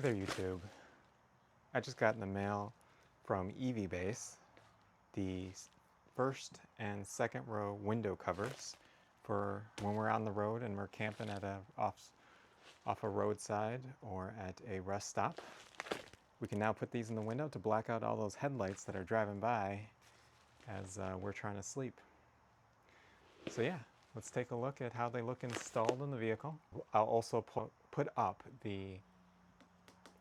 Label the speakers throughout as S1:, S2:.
S1: Hey there, YouTube. I just got in the mail from EVBase the first and second row window covers for when we're on the road and we're camping at off a roadside or at a rest stop. We can now put these in the window to black out all those headlights that are driving by as we're trying to sleep. So yeah, let's take a look at how they look installed in the vehicle. I'll also put up the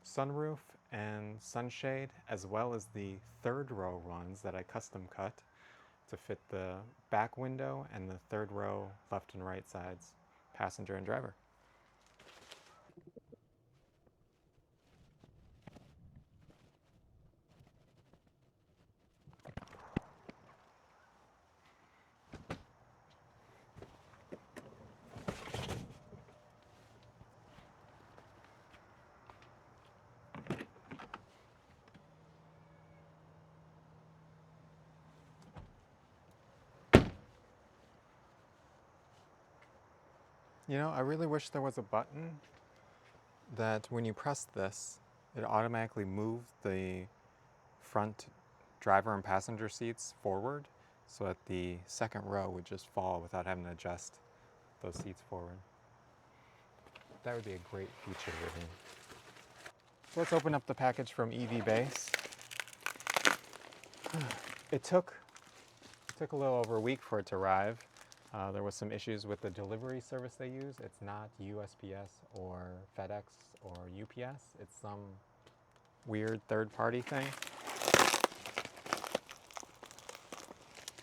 S1: sunroof and sunshade, as well as the third row ones that I custom cut to fit the back window and the third row left and right sides, passenger and driver. You know, I really wish there was a button that when you press this, it automatically moved the front driver and passenger seats forward so that the second row would just fall without having to adjust those seats forward. That would be a great feature, Rivian. So let's open up the package from EVBase. It took a little over a week for it to arrive. There was some issues with the delivery service they use. It's not USPS or FedEx or UPS. It's some weird third-party thing.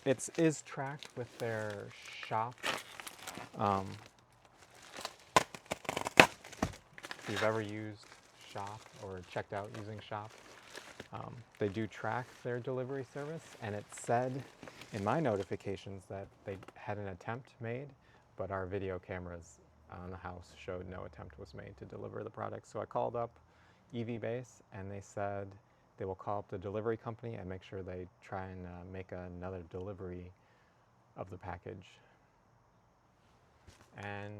S1: It is tracked with their shop. If you've ever used shop or checked out using shop, they do track their delivery service, and it said in my notifications that they had an attempt made, but our video cameras on the house showed no attempt was made to deliver the product. So I called up EVBase, and they said they will call up the delivery company and make sure they try and make another delivery of the package. And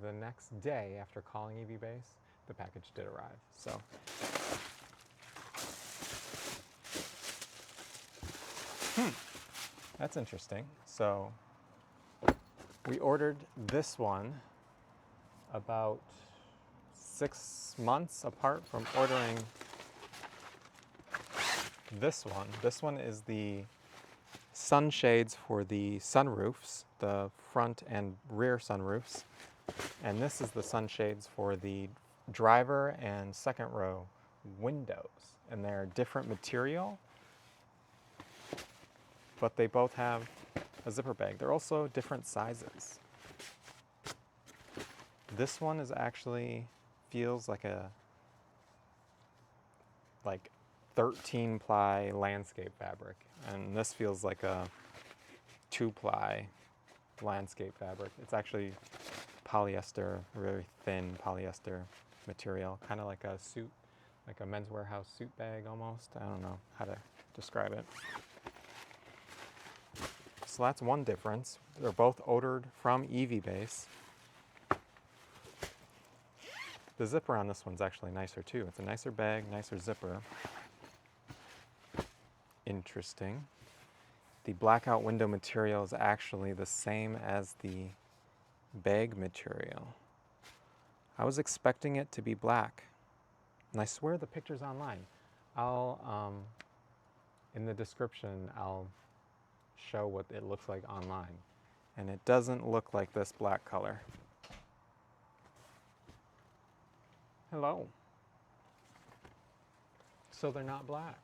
S1: the next day after calling EVBase, the package did arrive. So that's interesting. So we ordered this one about 6 months apart from ordering this one. This one is the sunshades for the sunroofs, the front and rear sunroofs. And this is the sunshades for the driver and second row windows. And they're different material, but they both have a zipper bag. They're also different sizes. This one is actually feels like a 13 ply landscape fabric, and this feels like a 2-ply landscape fabric. It's actually polyester, very thin polyester material, kind of like a suit, like a Men's Warehouse suit bag almost. I don't know how to describe it. So that's one difference. They're both ordered from EVBase. The zipper on this one's actually nicer too. It's a nicer bag, nicer zipper. Interesting. The Blackout window material is actually the same as the bag material. I was expecting it to be black, and I swear the picture's online. I'll, in the description, I'll show what it looks like online. And it doesn't look like this black color. Hello. So they're not black.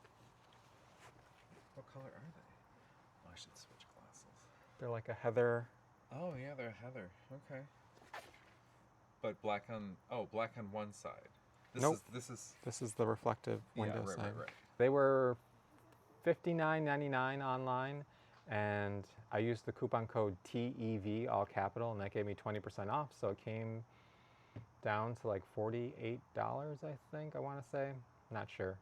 S2: What color are they? Oh, I should switch glasses.
S1: They're like a heather.
S2: Oh yeah, they're heather. Okay. But black on black on one side.
S1: Nope.
S2: This is
S1: the reflective window
S2: right,
S1: side.
S2: Right.
S1: They were $59.99 online, and I used the coupon code TEV, all capital, and that gave me 20% off. So it came down to like $48, I think, I want to say. Not sure.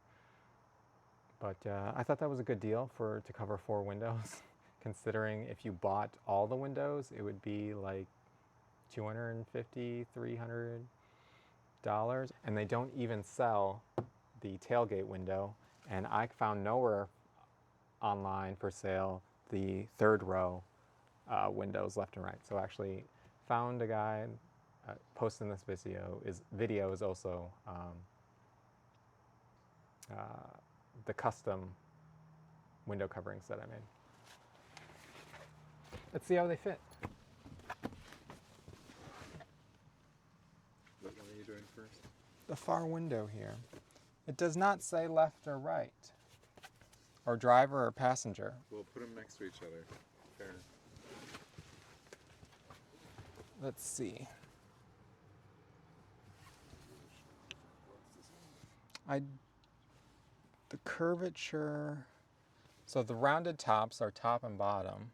S1: But I thought that was a good deal to cover 4 windows, considering if you bought all the windows, it would be like $250, $300. and they don't even sell the tailgate window. And I found nowhere online for sale the third row windows left and right. So actually found a guy posting this video is also the custom window coverings that I made. Let's see how they fit.
S2: What one are you doing first?
S1: The far window here. It does not say left or right, or driver or passenger.
S2: We'll put them next to each other. Fair.
S1: Let's see. The curvature, so the rounded tops are top and bottom.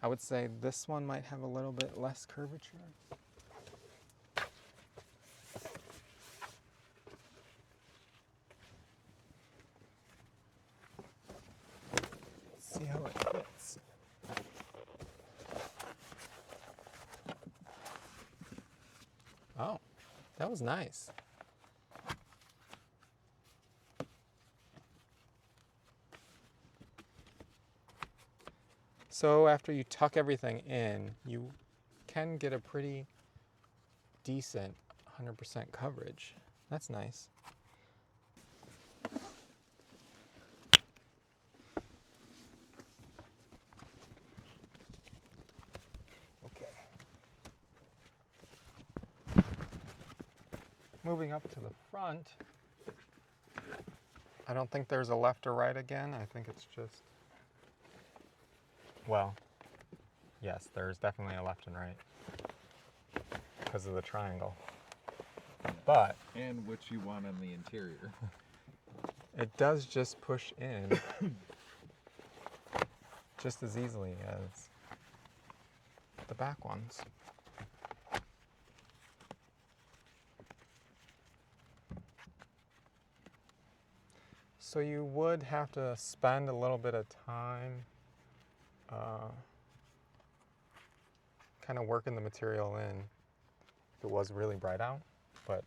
S1: I would say this one might have a little bit less curvature. Let's see how it fits. Oh, that was nice. So after you tuck everything in, you can get a pretty decent 100% coverage. That's nice. Okay. Moving up to the front, I don't think there's a left or right again. I think it's just, well, yes, there's definitely a left and right because of the triangle. But
S2: And what you want on the interior.
S1: it does just push in just as easily as the back ones. So you would have to spend a little bit of time kind of working the material in if it was really bright out. But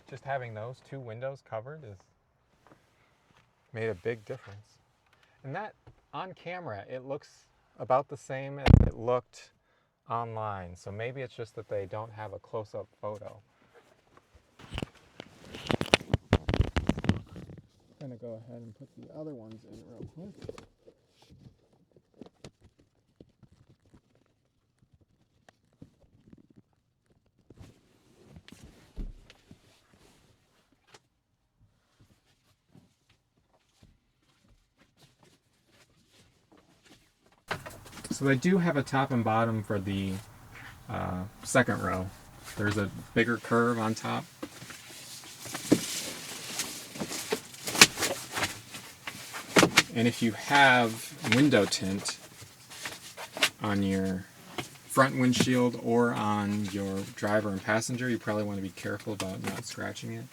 S1: just having those two windows covered made a big difference. And that, on camera, it looks about the same as it looked online. So maybe it's just that they don't have a close-up photo. I'm gonna go ahead and put the other ones in real quick. So they do have a top and bottom for the second row. There's a bigger curve on top. And if you have window tint on your front windshield or on your driver and passenger, you probably want to be careful about not scratching it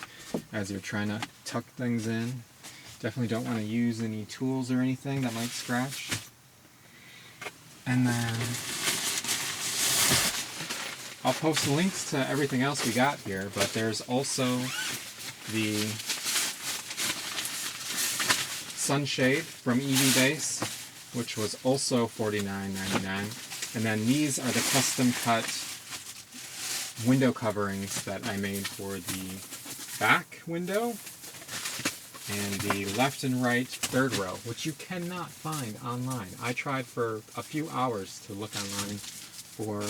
S1: as you're trying to tuck things in. Definitely don't want to use any tools or anything that might scratch. And then I'll post links to everything else we got here, but there's also the sunshade from EVBase, which was also $49.99. And then these are the custom cut window coverings that I made for the back window and the left and right third row, which you cannot find online. I tried for a few hours to look online for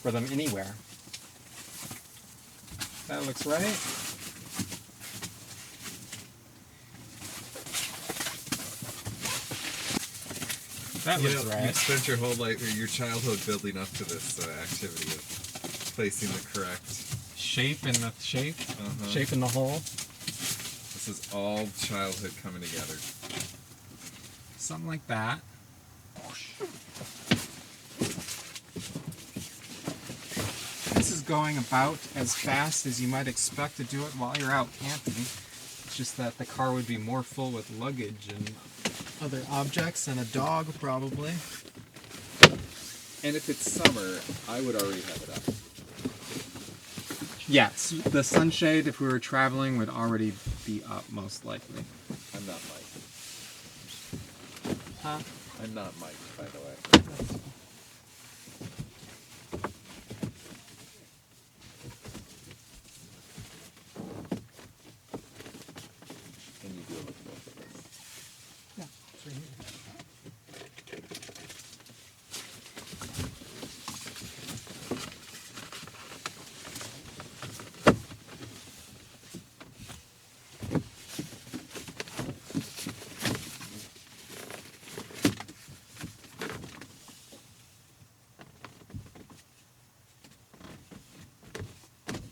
S1: them anywhere. That looks right. That looks right.
S2: You spent your whole life, or your childhood, building up to this activity of placing the correct
S1: shape in the shape, shape in the hole.
S2: This is all childhood coming together.
S1: Something like that. This is going about as fast as you might expect to do it while you're out camping. It's just that the car would be more full with luggage and other objects and a dog probably.
S2: And if it's summer, I would already have it up.
S1: Yes, the sunshade, if we were traveling, would already be up, most likely.
S2: I'm not Mike.
S1: Huh?
S2: I'm not Mike, by the way. Can you do it with both of us?
S1: Yeah, it's right here.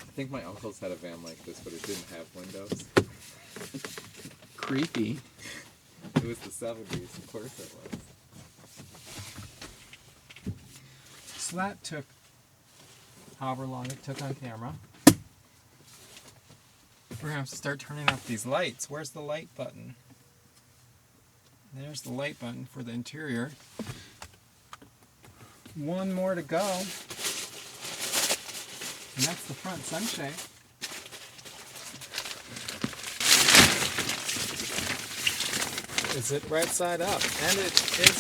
S2: I think my uncle's had a van like this, but it didn't have windows.
S1: Creepy.
S2: It was the 70s, of course it was.
S1: So that took however long it took on camera. We're gonna have to start turning up these lights. Where's the light button? There's the light button for the interior. One more to go. And that's the front sunshade. Is it right side up? And it is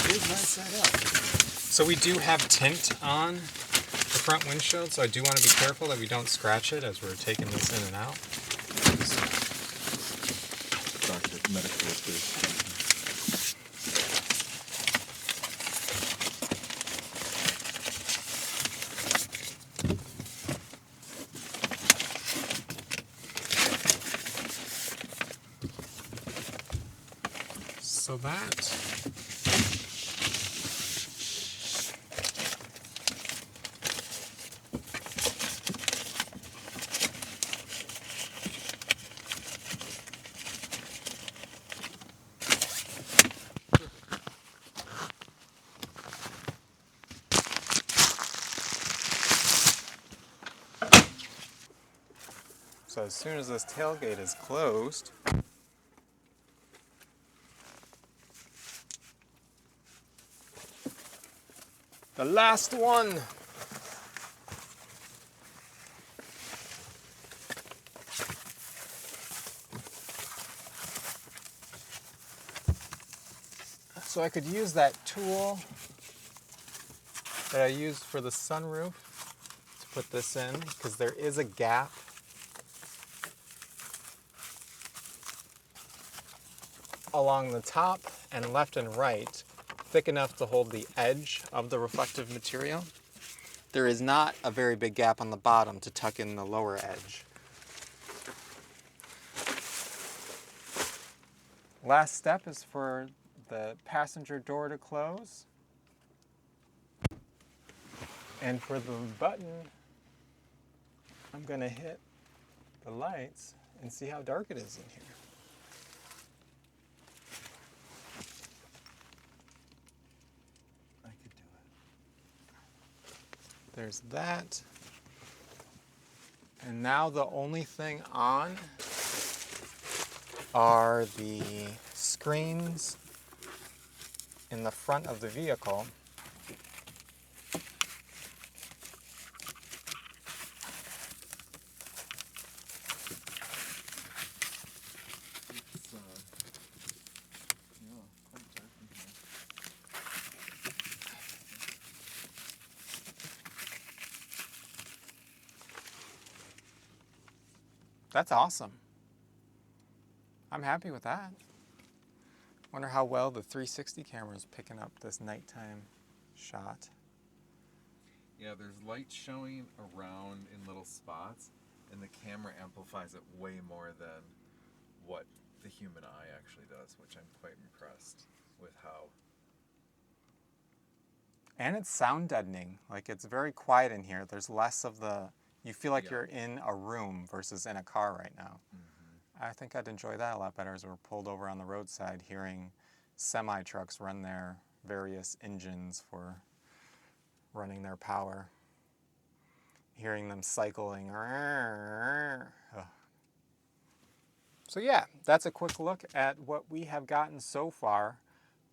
S1: right side up. So we do have tint on the front windshield, so I do want to be careful that we don't scratch it as we're taking this in and out.
S2: Doctor, medical history.
S1: So that So as soon as this tailgate is closed, the last one. So I could use that tool that I used for the sunroof to put this in, because there is a gap along the top and left and right, thick enough to hold the edge of the reflective material. There is not a very big gap on the bottom to tuck in the lower edge. Last step is for the passenger door to close. And for the button, I'm going to hit the lights and see how dark it is in here.
S2: I could do it.
S1: There's that. And now the only thing on are the screens in the front of the vehicle.
S2: It's, yeah, quite dark in here.
S1: That's awesome. I'm happy with that. Wonder how well the 360 camera is picking up this nighttime shot.
S2: Yeah, there's light showing around in little spots, and the camera amplifies it way more than what the human eye actually does, which I'm quite impressed with how.
S1: And it's sound deadening. Like, it's very quiet in here. There's less of the, you feel like you're in a room versus in a car right now.
S2: Mm-hmm.
S1: I think I'd enjoy that a lot better as we're pulled over on the roadside hearing semi-trucks run their various engines for running their power. Hearing them cycling. So yeah, that's a quick look at what we have gotten so far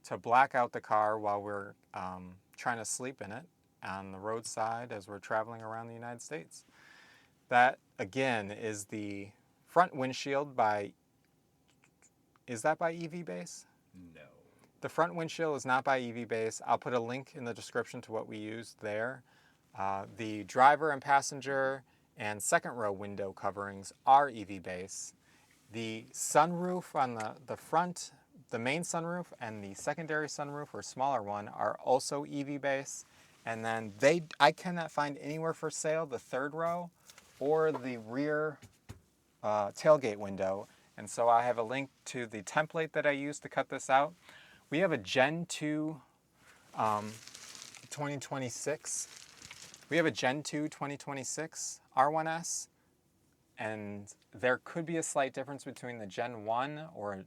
S1: to black out the car while we're trying to sleep in it on the roadside as we're traveling around the United States. That, again, is the front windshield by, is that by EVBase?
S2: No.
S1: The front windshield is not by EVBase. I'll put a link in the description to what we used there. The driver and passenger and second row window coverings are EVBase. The sunroof on the front, the main sunroof, and the secondary sunroof or smaller one are also EVBase. And then I cannot find anywhere for sale the third row or the rear tailgate window. And so I have a link to the template that I used to cut this out. We have a Gen 2 2026. We have a Gen 2 2026 R1S, and there could be a slight difference between the Gen 1 or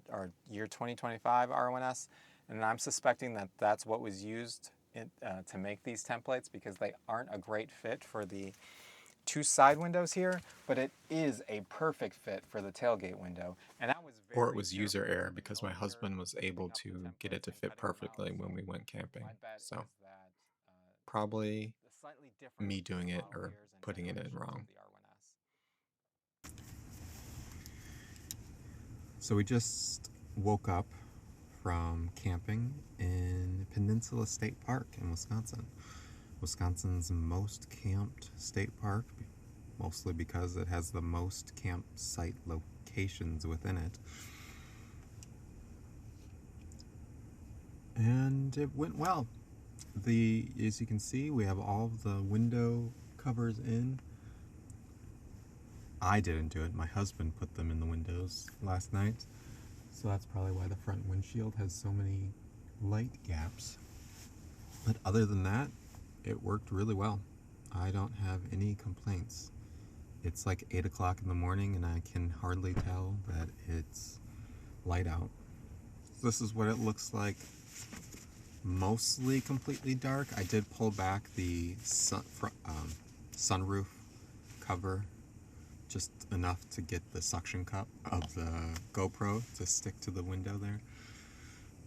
S1: year 2025 R1S, and I'm suspecting that that's what was used to make these templates, because they aren't a great fit for the two side windows here, but it is a perfect fit for the tailgate window. And I was
S3: Or it was user error because my husband was able to get it to fit perfectly when we went camping. So probably me doing it or putting it in wrong. So we just woke up from camping in Peninsula State Park in Wisconsin. Wisconsin's most camped state park, mostly because it has the most campsite locations within it. And it went well. As you can see, we have all of the window covers in. I didn't do it. My husband put them in the windows last night. So that's probably why the front windshield has so many light gaps. But other than that, it worked really well. I don't have any complaints. It's like 8 o'clock in the morning and I can hardly tell that it's light out. This is what it looks like, mostly completely dark. I did pull back the sunroof cover just enough to get the suction cup of the GoPro to stick to the window there.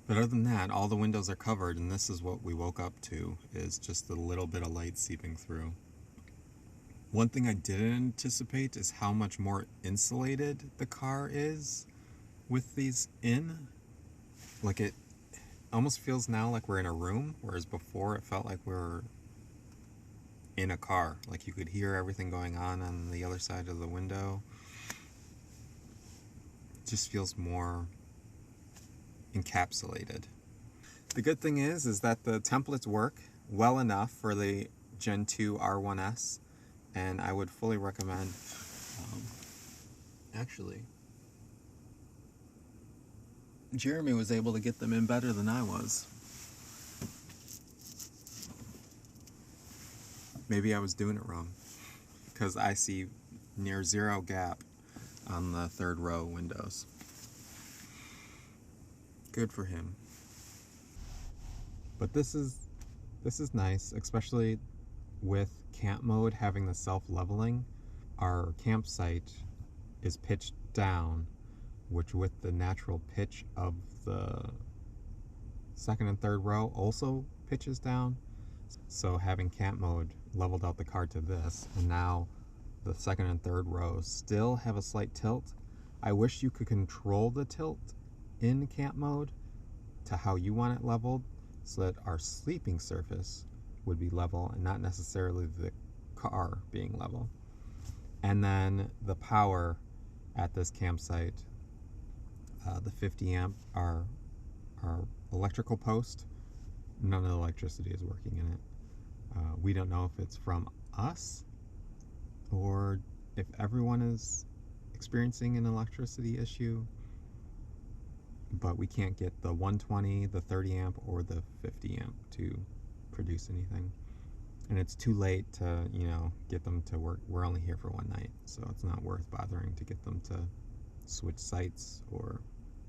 S3: But other than that, all the windows are covered, and this is what we woke up to, is just a little bit of light seeping through. One thing I didn't anticipate is how much more insulated the car is with these in. Like, it almost feels now like we're in a room, whereas before it felt like we were in a car. Like you could hear everything going on the other side of the window. It just feels more encapsulated. The good thing is that the templates work well enough for the Gen 2 R1S, and I would fully recommend. Actually, Jeremy was able to get them in better than I was. Maybe I was doing it wrong, because I see near zero gap on the third row windows. Good for him. But this is nice, especially with camp mode having the self-leveling. Our campsite is pitched down, which with the natural pitch of the second and third row also pitches down. So having camp mode leveled out the car to this, and now the second and third rows still have a slight tilt. I wish you could control the tilt in camp mode to how you want it leveled, so that our sleeping surface would be level and not necessarily the car being level. And then the power at this campsite, the 50 amp, our electrical post, none of the electricity is working in it. We don't know if it's from us or if everyone is experiencing an electricity issue, but we can't get the 120, the 30 amp, or the 50 amp to produce anything. And it's too late to, get them to work. We're only here for one night, so it's not worth bothering to get them to switch sites or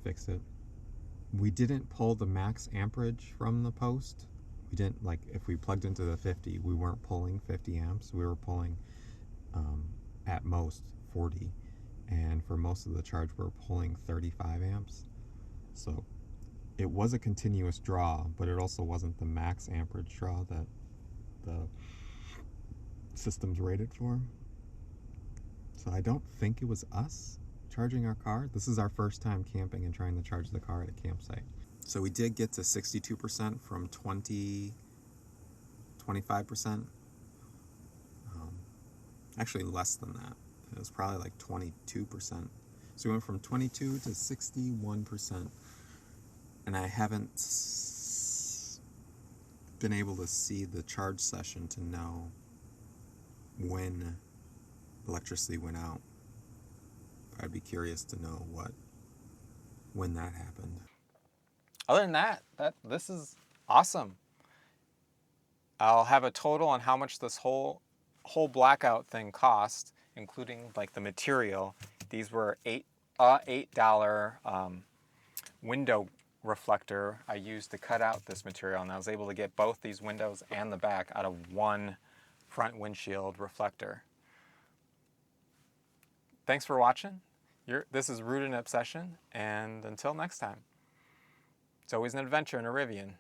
S3: fix it. We didn't pull the max amperage from the post. We didn't, if we plugged into the 50, we weren't pulling 50 amps. We were pulling at most 40. And for most of the charge, we're pulling 35 amps. So it was a continuous draw, but it also wasn't the max amperage draw that the system's rated for. So I don't think it was us charging our car. This is our first time camping and trying to charge the car at a campsite. So we did get to 62% from 25%. Actually less than that. It was probably like 22%. So we went from 22 to 61%. And I haven't been able to see the charge session to know when electricity went out. I'd be curious to know when that happened.
S1: Other than that, this is awesome. I'll have a total on how much this whole Blackout thing cost, including like the material. These were $8 window reflector I used to cut out this material, and I was able to get both these windows and the back out of one front windshield reflector. Thanks for watching. This is Rooted in Obsession, and until next time, it's always an adventure in a Rivian.